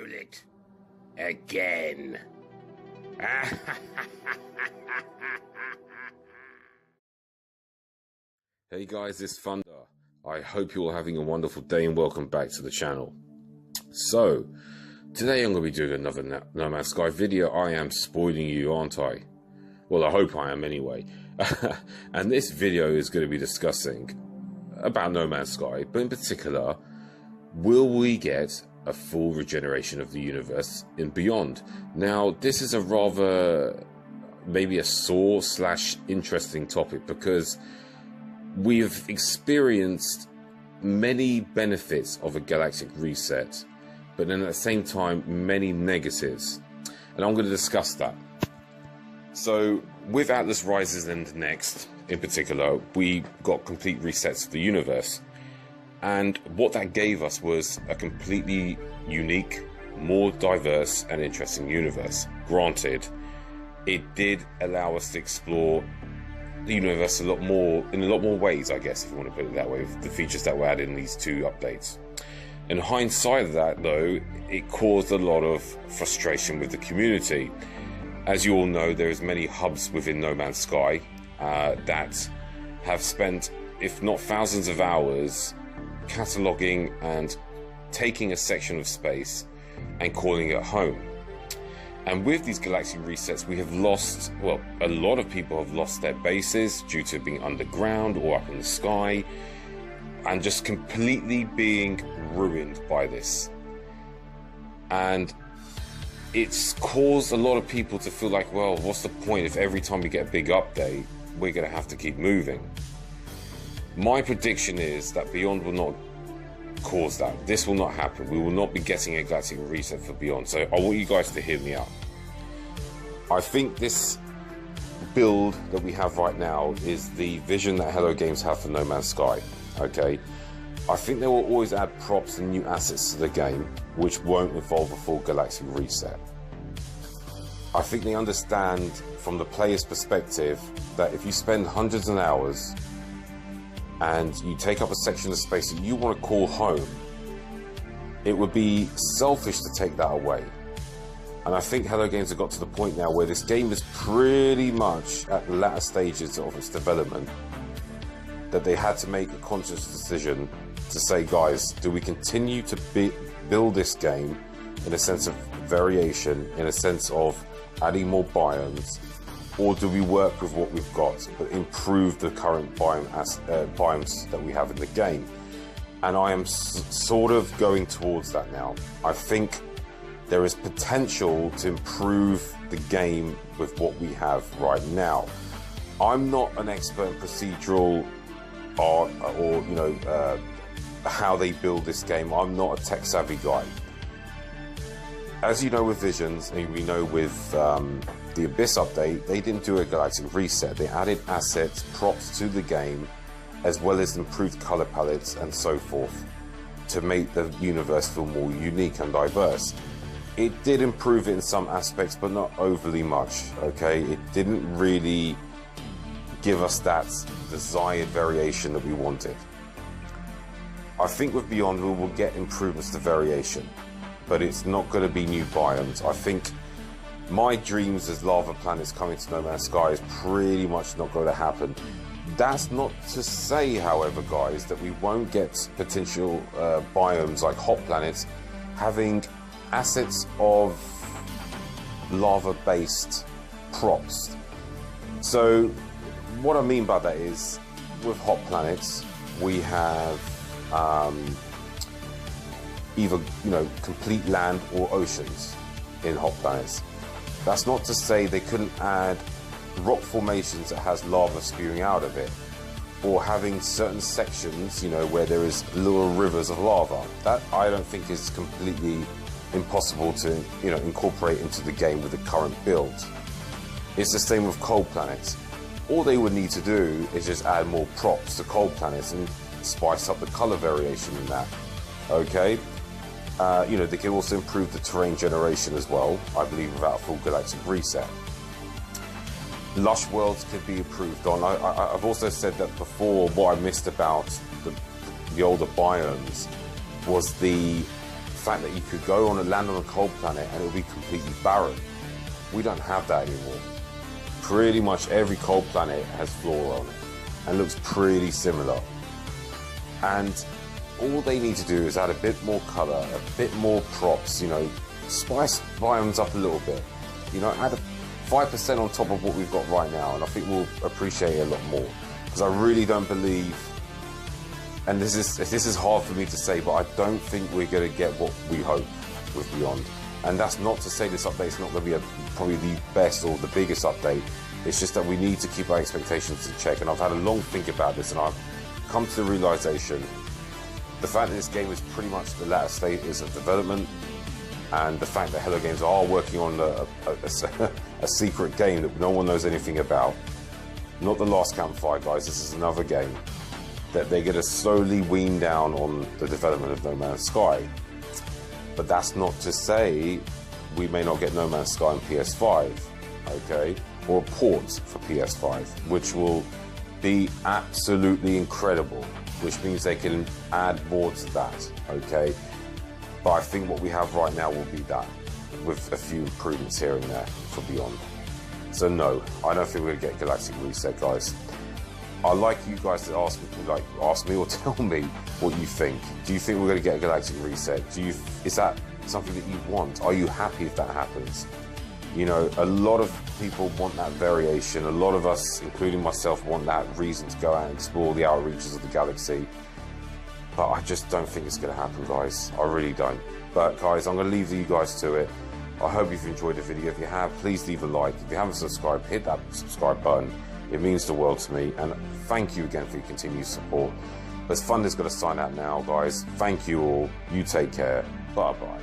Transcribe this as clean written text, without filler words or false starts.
bullet. Again. Hey guys, it's Thunder. I hope you're all having a wonderful day and welcome back to the channel. So, today I'm going to be doing another No Man's Sky video. I am spoiling you, aren't I? Well, I hope I am anyway. And this video is going to be discussing about No Man's Sky, but in particular, will we get a full regeneration of the universe in Beyond? Now, this is a rather maybe a sore / interesting topic because we've experienced many benefits of a galactic reset, but then at the same time many negatives, and I'm going to discuss that. So with Atlas Rises and Next in particular, we got complete resets of the universe, and what that gave us was a completely unique, more diverse and interesting universe. Granted, it did allow us to explore the universe in a lot more ways, I guess, if you want to put it that way, with the features that were added in these two updates. In hindsight of that, though, it caused a lot of frustration with the community. As you all know, there's many hubs within No Man's Sky that have spent, if not thousands of hours, cataloging and taking a section of space and calling it home. And with these galactic resets, we have lost, well, a lot of people have lost their bases due to being underground or up in the sky, and just completely being ruined by this. And it's caused a lot of people to feel like, well, what's the point if every time we get a big update, we're going to have to keep moving? My prediction is that Beyond will not cause that. This will not happen. We will not be getting a galactic reset for Beyond. So I want you guys to hear me out. I think this build that we have right now is the vision that Hello Games have for No Man's Sky. Okay, I think they will always add props and new assets to the game, which won't involve a full galactic reset. I think they understand from the player's perspective that if you spend hundreds of hours and you take up a section of space that you want to call home, it would be selfish to take that away. And I think Hello Games have got to the point now where this game is pretty much at the latter stages of its development, that they had to make a conscious decision to say, guys, do we continue to build this game in a sense of variation, in a sense of adding more biomes, or do we work with what we've got but improve the current biomes that we have in the game? And I am sort of going towards that now. I think there is potential to improve the game with what we have right now. I'm not an expert in procedural art or how they build this game. I'm not a tech savvy guy. As you know with Visions, and we know with the Abyss update, they didn't do a galactic reset. They added assets, props to the game, as well as improved color palettes and so forth to make the universe feel more unique and diverse. It did improve it in some aspects, but not overly much, okay? It didn't really give us that desired variation that we wanted. I think with Beyond we will get improvements to variation, but it's not going to be new biomes. I think my dreams as lava planets coming to No Man's Sky is pretty much not going to happen. That's not to say, however, guys, that we won't get potential biomes like hot planets having assets of lava-based props. So what I mean by that is, with hot planets, we have either complete land or oceans in hot planets. That's not to say they couldn't add rock formations that has lava spewing out of it, or having certain sections, where there is little rivers of lava. That I don't think is completely impossible to incorporate into the game with the current build. It's the same with cold planets. All they would need to do is just add more props to cold planets and spice up the color variation in that. Okay, they can also improve the terrain generation as well, I believe, without a full galactic reset. Lush worlds could be improved on. I've also said that before. What I missed about the older biomes was the fact that you could go on and land on a cold planet and it would be completely barren. We don't have that anymore. Pretty much every cold planet has flora on it and looks pretty similar. And all they need to do is add a bit more color, a bit more props, you know, spice biomes up a little bit, you know, add 5% on top of what we've got right now, and I think we'll appreciate it a lot more. Because I really don't believe, and this is hard for me to say, but I don't think we're going to get what we hope with Beyond. And that's not to say this update is not going to be probably the best or the biggest update. It's just that we need to keep our expectations in check. And I've had a long think about this, and I've come to the realization, the fact that this game is pretty much the latter stages of development, and the fact that Hello Games are working on a secret game that no one knows anything about. Not the Last Campfire, guys, this is another game that they're going to slowly wean down on the development of No Man's Sky. But that's not to say we may not get No Man's Sky on PS5, okay? Or a port for PS5, which will be absolutely incredible, which means they can add more to that, okay? But I think what we have right now will be that, with a few improvements here and there for Beyond. So no, I don't think we're going to get Galactic Reset, guys. I'd like you guys to ask me or tell me what you think. Do you think we're going to get a Galactic Reset? Is that something that you want? Are you happy if that happens? You know, a lot of people want that variation. A lot of us, including myself, want that reason to go out and explore the outer reaches of the galaxy. But I just don't think it's going to happen, guys. I really don't. But guys, I'm going to leave you guys to it. I hope you've enjoyed the video. If you have, please leave a like. If you haven't subscribed, hit that subscribe button. It means the world to me. And thank you again for your continued support. But Thunder's got to sign out now, guys. Thank you all. You take care. Bye-bye.